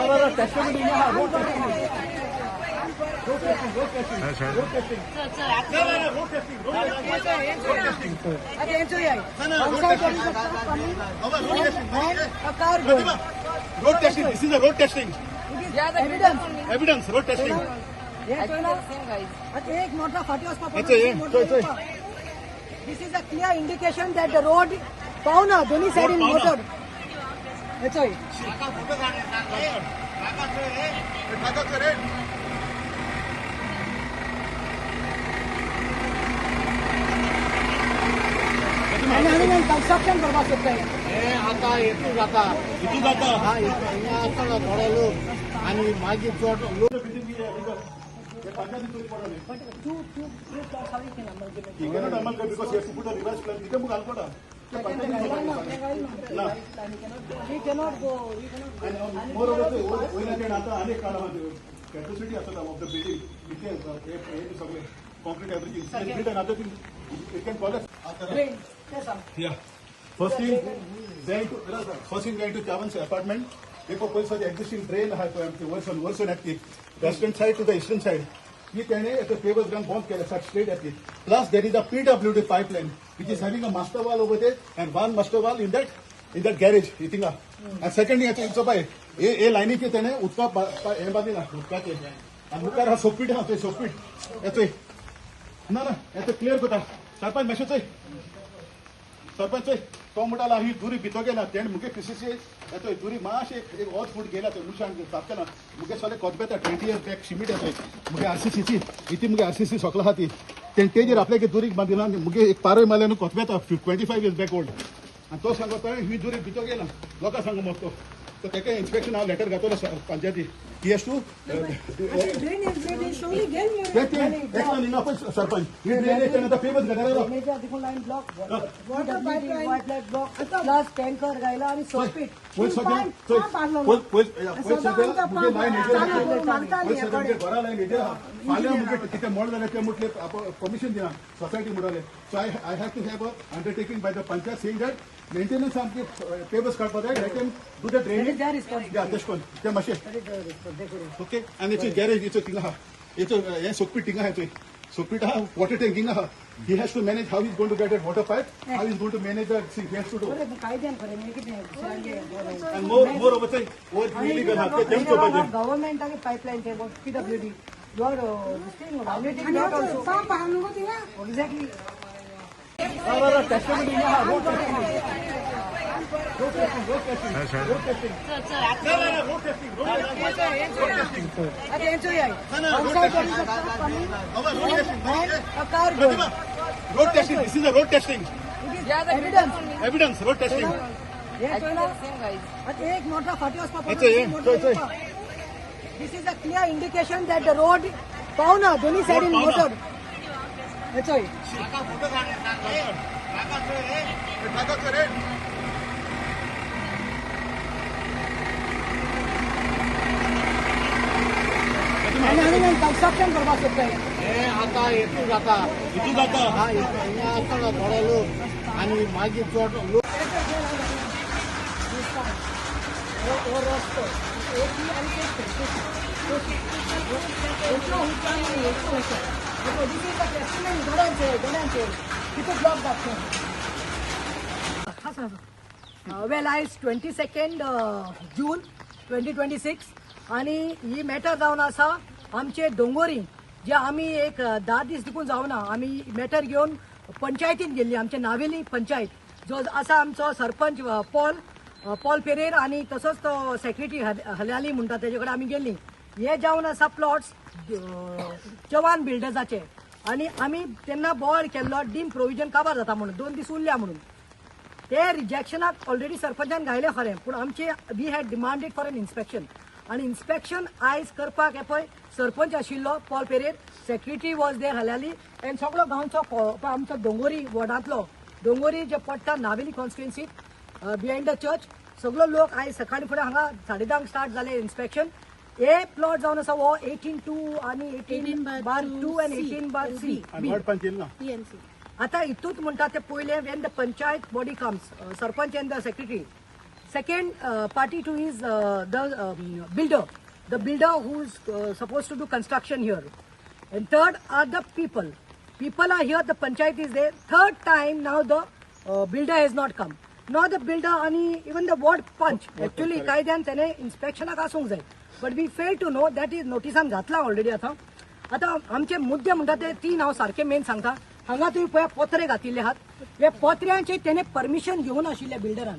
Road testing. This is a road testing. Evidence. Road testing. This is a clear indication that the road pauna doni side in motor. That's why. आणि construction करवा सकते हैं आता इथून जाता हा असताना थोडा लोक आणि माझी चोट लोक अनेक काळामध्ये कॅपॅसिटी असतात ऑफ द बिल्डिंग इथे सगळे concrete everything and other thing it can collapse. Yeah. First thing going to Chavan's apartment. देखो कोई सा existing drain है तो हमके वर्सन है कि western side to the eastern side. ये कहने एक cables run bomb के साथ straight है कि plus there is a PWD pipeline which is having a master wall over there and one master wall in that garage. You think and secondly अच्छा इस bye ये lining के तने उसका ये बात नहीं ना उसका के and मुकार हा सोपीट है तो सोपीट ये तो ना ये तो clear कोटा सरपंच मैसेज है सरपंच तो मोठाला ही दुरी बितोगे ना तेण मुगे पिसीसी येतो दुरी माश एक और फूट गेला तो मुशान सापके ना मुगे साले कोदबेता 20 years back शिमिट येतो मुगे आरसीसी इति मुगे आरसीसी सोकला हाती तेण तेजेर आपले के दुरी बांदिना मुगे एक पारोय माल्यान कोदबेता 25 years back old आणि तो सांगतो ही दुरी बितोगे ना लोका सांगू मगतो तो तेके इन्स्पेक्शन हांव लेटर घातलो पंचायती he has to drain is slowly get sarpanch he drain is the famous गटारा देखो line block water pipeline white block plus tanker गायला आणि सोपीट मुगे लाइन बरा लाइन येते फाल्या मुगे किती मोड झाले ते म्हटले परमिशन दिना सोसायटी मोडाले so I have to have a undertaking by the panchayat saying that maintenance आमचे पेपर्स काढपाक जाय they can do the drainage yeah तेशकोन ते माशे okay and it's a garage it's a tinga it's a sockpit tinga hai to sockpit ha water tanking ha he has to manage how he's going to get that water pipe how he's going to manage that he has to do and more over say what really will have them to budget government age pipeline the PWD you are this thing violating that also exactly road testing this is a road testing evidence road testing एक मोठा this is a clear indication that the road pauna doni side in motor that's why आणि construction करवा सकते हैं आता इथून जाता हा असताना थोडा लोक आणि माझी चोट लोक well is 22nd June 2026 आणि ही मॅटर जावन आसा आमचे डोंगोरी जे आम्ही एक 10 दीस देखून जावना आम्ही मॅटर घेऊन पंचायतीन गेल्ली आमच्या नावेली पंचायत जो आसा आमचो सरपंच पॉल पेरेर आणि तसोच तो सेक्रेटरी हल्याली म्हणटा तेजे कडेन आमी गेल्ली हे जावन आसा प्लॉट्स जवान बिल्डर्साचे आणि आम्ही त्यांना बॉल केल्लो डीम प्रोविजन काबार जाता म्हणून 2 दीस उरल्या म्हणून ते रिजेक्शनाक ऑलरेडी सरपंचान घायले खरें पूण आमचे we had demanded for an inspection आणि इन्स्पेक्शन आयज करपाक हे पळय सरपंच आशिल्लो Paul Pereira secretary was there हल्याली एन सगळो गांवचो आमचो डोंगोरी वॉर्डांतलो डोंगोरी जे पडटा नावेली कॉन्स्टिट्युएन्सीत बिहायंड द चर्च सगळो लोक आयज सकाळी फुडें हांगा 10:30 स्टार्ट जाले इन्स्पेक्शन ए प्लॉट जावन आसा हो 18-2 आणि 18/2 and 18/3 आता इतूच म्हणटा ते पयले Wien the panchayat body comes sarpanch end the secretary Second party to is the builder who is supposed to do construction here. And third are the people. People are here, the panchayat is there. Third time now the builder has not come. Now the builder and even the ward punch. Actually, कायद्यान त्याने inspection आसूंक जाय. But we fail to know that is noticean घातला already आता. आता आमचे मुद्दे म्हणतात ते तीन हांव सारखे मेन सांगता. हांगा तुम्ही पळय पत्रे घातिल्ले आहात. हे पत्र्यांचे त्याने परमिशन घेवन आशिल्ले बिल्डरान.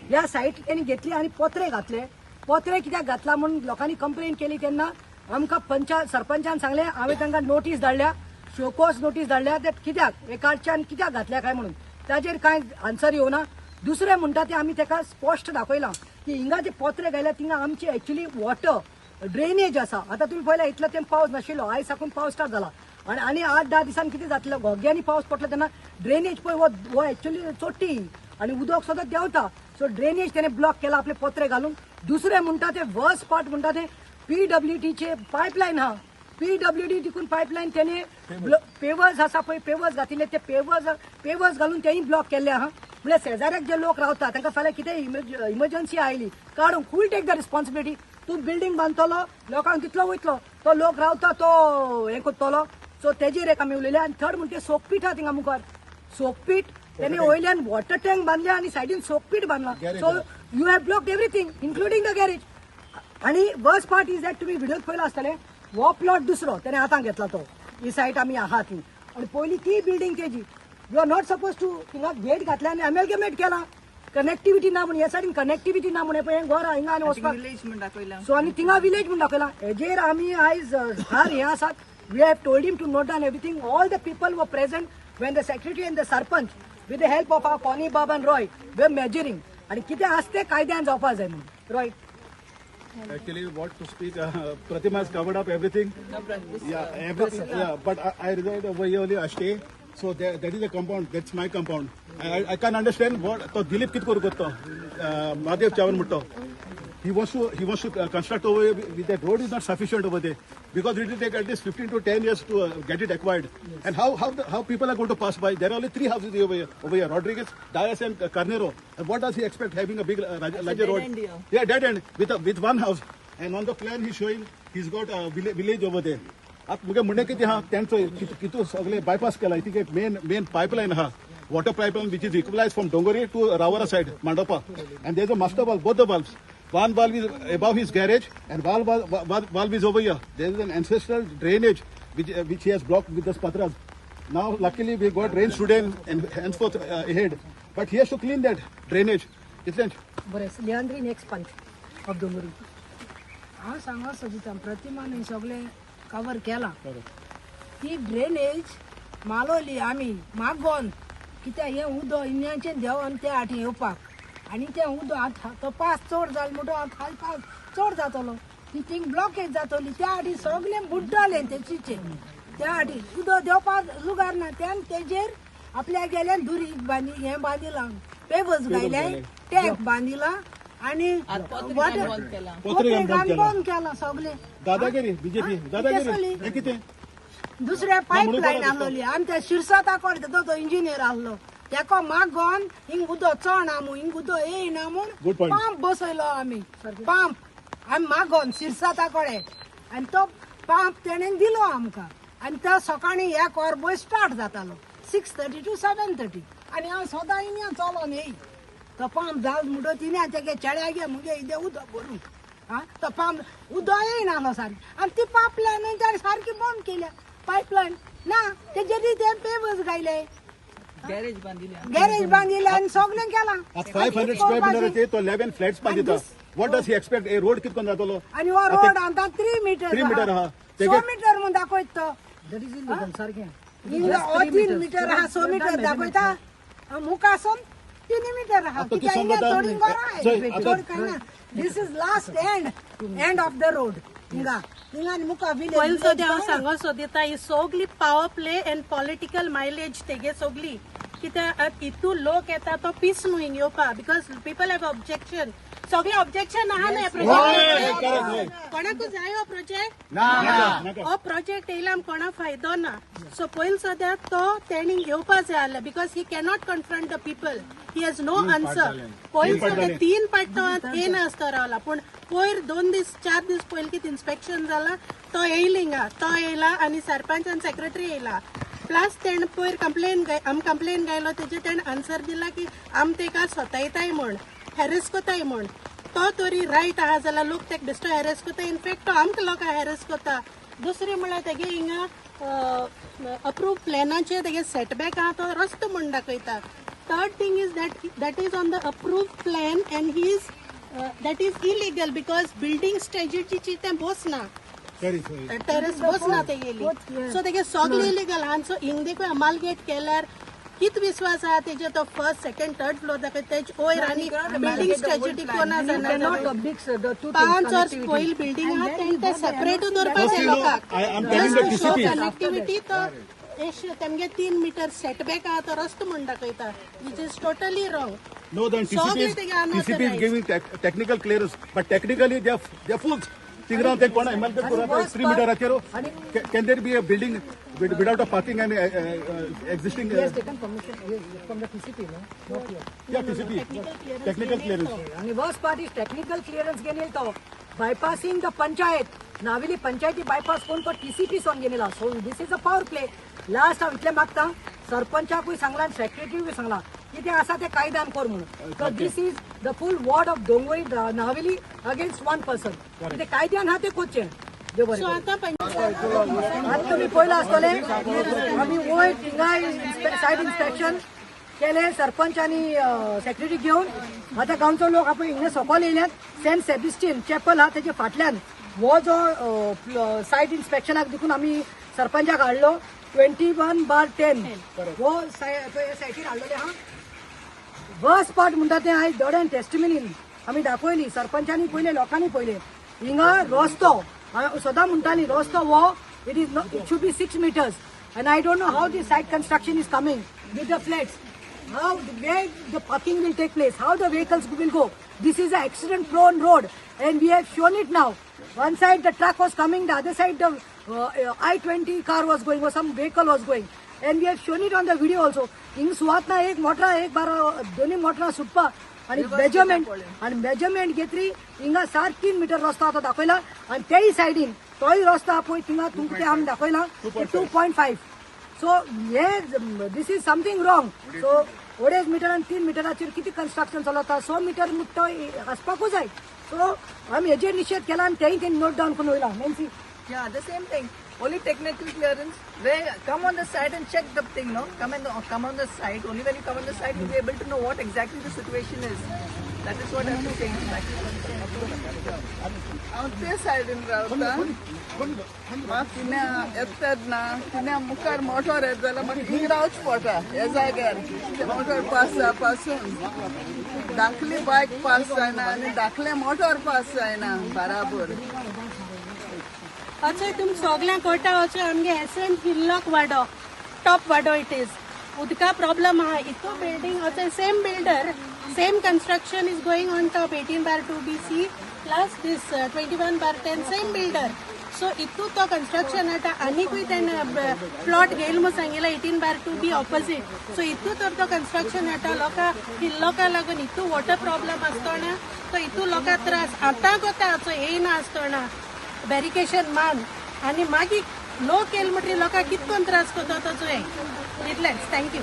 ह्या साईट त्यांनी घेतली आणि पत्रे घातले. पत्रे कित्याक घातला म्हणून लोकांनी कंप्लेन केली तेन्ना आमकां पंचायत सरपंचान सांगले हांवें तांकां नोटीस धाडल्या. शोकोस नोटीस धाडल्या ते कित्याक हे कारच्यान कित्याक घातल्या काय म्हणून ताजेर कांय आन्सर येवना. दुसरे म्हणटा ते आमी ताका स्पश्ट दाखयलां की हिंगा जे पत्रे घायल्या थिंगा आमचे एक्चुअली वॉटर ड्रेनेज आसा. आता तुम्ही पळयला इतलो तेंप पावस नाशिल्लो, आयज साकून पावस स्टार्ट जाला आनी 8-10 दिसान कितें जातलें घोग्यांनी पावस पडलो तेन्ना ड्रेनेज पळय वो एक्चुअली चोट्टी आनी उदक सुद्दां देंवता. सो ड्रेनेज तेणे ब्लॉक केला आपले पत्रे घालून. दुसरे म्हणटा ते वर्स्ट पार्ट म्हणटा ते PWDचे पायपलायन आहा. PWD तिकून पायपलायन तेणे पेवर्स आसा पळय पेवर्स घातिल्ले ते पेवर्स घालून तेही ब्लॉक केल्ले आहा. म्हणजे शेजाऱ्याक जे लोक रावता तांकां फाल्यां कितें इमर्जन्सी आयली काडूंक who will take the responsibility. तूं बिल्डींग बांदतलो लोकांक तितलो वयतलो तो लोक रावता तो हें करतलो. सो तेजेर एक आमी उलयले. आनी थर्ड म्हणजे सोकपीट आहा थिंगा मुखार. सोकपीट तेणे वयल्यान वॉटर टँक बांदल्या आनी सायडीन सोकपीट बांदला. So you have blocked everything including the garage. आनी वर्स्ट पार्ट इज दॅट तुमी व्हिडिओत पळयला आसतले वो प्लॉट दुसरो तेणे आतां घेतला तो ही सायट आमी आहा ती आनी पयली ती बिल्डींग तेजी. You are not suppose to थिंगा गेट घातल्या आनी अमेलगेमेट केला. कनेक्टिविटी ना म्हणून ह्या सायडीन कनेक्टिविटी ना म्हणून पळय घर हिंगा आनी वचपाक. सो आनी थिंगा विलेज म्हणून दाखयला. हेजेर आमी आयज हार हे आसात. We have told him to note down everything. All the people were present when the secretary and the sarpanch with the help of our Connie Bab end Roy way measuring आनी कितें आसता कायद्यान जावपा जाय म्हणून. Roy Actually, what to speak, Pratima has covered up everything. Yeah, everything. Yeah, but I reside over here only, I stay. So that is a compound. That's my compound. I can't understand what. So Dilip kit kuru goto. Mahadev Chavan mutto. He wants to construct over here. That road is not sufficient over there because it will take at least 15 to 10 years to get it acquired. And how people are going to pass by? There are only 3 houses over here. Rodriguez, Dias, and Carnero. And what does he expect having a big larger road? Yeah, dead end with one house. And on the plan he's showing he's got a village over there. आप मुझे म्हणणे की हाँ त्यांचं कितू सगळे bypass केला. I think एक main pipeline हा water pipeline which is equalized from Dongori to Rawara side Mandapa. And there's a master valve, both the valves. One valve is above his garage and valve is over here. There is an ancestral drainage which he has blocked with the patras. Now luckily we got rains today and henceforth ahead. But he has to clean that drainage. Isn't it? बरें लेंद्री next पंच of डोंगरी. हांव सांगो सोदिता प्रतिमाने सगळे cover केला. ती drainage मालोली आमी मागोन कित्याक हें उदक इन्याचें देंवोन ते आटी येवपाक आनी तें उदक तो पास चड जालो म्हणटो खालपाक चड जातलो. ती थिंग ब्लॉकेज जातली त्या आटी सगळें बुड्डले ते चिचे त्या आटी उदक देंवपाक लुगार ना. त्यान तेजेर आपल्या गेल्यान दुरी हें बांदिलां पेवर्स घायले टँक बांदिला आनी बंद केला सगळे. दादागिरी बीजेपी दादागिरी हे किती दुसरे पायपलायन आहलोली आनी ते शिरसाता कोण तो इंजिनियर आहलो तेका मागोन हिंग उदक चोना म्हूण हिंग उदक येयना म्हूण पंप बसयलो आमी. पंप आमी मागोन शिरसाता कोडे आनी तो पंप तेणेन दिलो आमकां आनी तो सकाळी 1 वरभर स्टार्ट जातालो 6:30 to 7:30 आनी हांव सदां इन्या चलोन येय. तो पंप जाल म्हणटो तिने तेगे चेड्या गे मुगे इदे उदक भरून आं तो पंप उदक येयनालो सारकी आनी ती पायपलायन ताणें सारकी बंद केल्या. पायपलायन ना तेजेर ते पेवर्स घायले गॅरेज बांदिले आनी सगळें केलां. 500 square meter तो 11 flats बांदिता. What does he expect? A road कितकोन जातलो आनी हो रोड आतां 3 मीटर 3 मीटर आहा 100 मीटर म्हूण दाखयत तो. दॅट इज इलीगल सारकें. 3 मीटर आहा 100 मीटर दाखयता मुखासून 3 मीटर आहा कित्याक थोडी घरां. This is last end of the road हिंगा मुखा पयलीं सोदी हांव सांगो सोदिता ही सगली power play and political mileage तेगे सगली कित्याक हितू लोक येता तो पीस न्हू हिंग येवपा बिकॉज पीपल हॅव ऑब्जेक्शन. सगळे ऑब्जेक्शन आहा ना होय, प्रोजेक्ट correct, होय. कोणाकूच जाय हो प्रोजेक्ट नाका. हो प्रोजेक्ट येयला कोणा फायदो ना सो पयलीं सद्या तो तेणी घेवपा जाय आसलें because he cannot confront the people he has no answer पयलीं सद्या 3 पाट तो येना आसता रावला पूण पयर 2 दीस 4 दीस पयलीं कितें इन्स्पेक्शन जाला तो येयला हिंगा तो येयला आनी सरपंच आनी सेक्रेटरी येयला प्लस तेणें पयर कंप्लेन गायलो तेजे तेणें आन्सर दिला की आम तेका सोतायताय म्हण हॅरेस कोताय म्हण तो तरी रायट आहा जाल्यार लोक तेका बेश्टो हॅरेस कोता इनफॅक्ट तो आमकां लोकांक हॅरेस कोता दुसरें म्हळ्यार तेगे हिंगा अप्रूव प्लॅनाचेर तेगे सेटबॅक आहा तो रस्तो म्हण दाखयता third thing is that is on the approve plan and he is that is illegal because building स्ट्रेटजीची तें बसना टेरेस बसना तेगेली सो तेगे सगळे इलिगल आहा सो हिंग देखून अमालगेट केल्यार कित विश्वास आहा तेजे तो फर्स्ट सेकंड थर्ड फ्लोर दाखय तेज वयर आनी बिल्डींग स्ट्रेटजी कोणा जाणा 5 वर्स पयलीं बिल्डींग आहा तेंकां सेपरेटूच दवरपाचें लोकांक I am telling the just show TCP. Connectivity तो तेमगे 3 मीटर सेटबॅक आहा तो रस्तो म्हण दाखयता which is totally wrong No, then TCP is giving technical clearance, but technically they are fools. Tingra te kona Himalaya pura 3 meter achero. Can there be a building without a parking and existing? He has taken permission from the TCP, no? Not here. Yeah, TCP. Technical clearance. And the worst part is technical clearance घेणे तो bypassing the panchayat. नाविली Panchayati bypass कोण तो TCP सोन घेणेला. So this is a power play. Last हांव इतले मागता सरपंचाकूय सांगला आणि सेक्रेटरीकूय सांगला की ते आसा ते कायद्यान कर म्हणून. So this is the full ward of Dongori नाविली against one person. ते कायद्यान हा ते कोचे. सो आता आता तुम्ही पहिला असतले आम्ही वयर थिंगाय सायड इन्स्पेक्शन केले सरपंच आणि सेक्रेटरी घेऊन आता गावचो लोक आपण हिंगा सकयल येयल्यात सेंट सेबिस्टियन चॅपल हा त्याच्या फाटल्यान हो जो सायड इन्स्पेक्शनाक देखून आम्ही सरपंचाक हाडलो 21/10 हो सायटीर हाडलेले हा वर्स्ट पार्ट म्हणटा ते आयज दोड्यान टेस्टिमनी आम्ही दाखयली सरपंचांनी पयले लोकांनी पयले हिंगा रस्तो सदा म्हणटाली रस्तो वो it should be 6 meters and I don't know how the site construction is coming with the flats how where the parking will take place how the vehicles will go this is an accident prone road and we have shown it now one side the truck was coming the other side the I-20 car was going or some vehicle was going and we have shown it on the video also हिंग सुवातना एक मोटरा एक बार दोन्ही मोटरा सुटपा आणि measurement घेतली हिंगा 3 metre रस्तो आता दाखयला आणि तेही सायडीन तोय रस्तो पळय थिंगा तुमकां ते आमी दाखयला 2.5 सो हे this is something wrong so 2.5 metre आणि 3 मिटराचेर किती कन्स्ट्रक्शन चलता 100 मीटर तो आसपाकूच जाय सो आमी हेजेर निशेध केला आणि तेही त्यांनी नोट डावन करून वयला मेन्सी Yeah, the same thing. Only technical clearance. Where come on the site and check the thing, no? Come on the site. Only when you come on the site, you'll be able to know what exactly the situation is. That is what I have to say. On this side in Rauta, तिने येतात ना तिने मुखार motor येत जाल्यार म्हाका हिंग रावच पडटा ह्या जाग्यार मोटर पास जावपासून धाकली बायक पास जायना आनी धाकले मोटर पास जायना बराबर अचय तुम सगळ्यांक कळटा अचय आमगे SN hillock Vaddo top Vaddo it is उदका प्रॉब्लम आहा इतू बिल्डिंग अचय same builder same construction is going on top 18/2 BC plus this 21/10 same builder so इतू तो कंस्ट्रक्शन आता आनीकूय तेणें प्लॉट घेयल म्हणून सांगिल्लो 18/2 B ऑपोजीट सो इतू तर तो कंस्ट्रक्शन आता लोकांक लागून इतू वॉटर प्रॉब्लम आसतना तो इतू लोकांक त्रास आतां कोता अचय येयना आसतना बॅरिकेशन मान आनी मागीर लोक येयले म्हणटरी लोकांक कितकोन त्रास कोता तो इतलेंच थँक्यू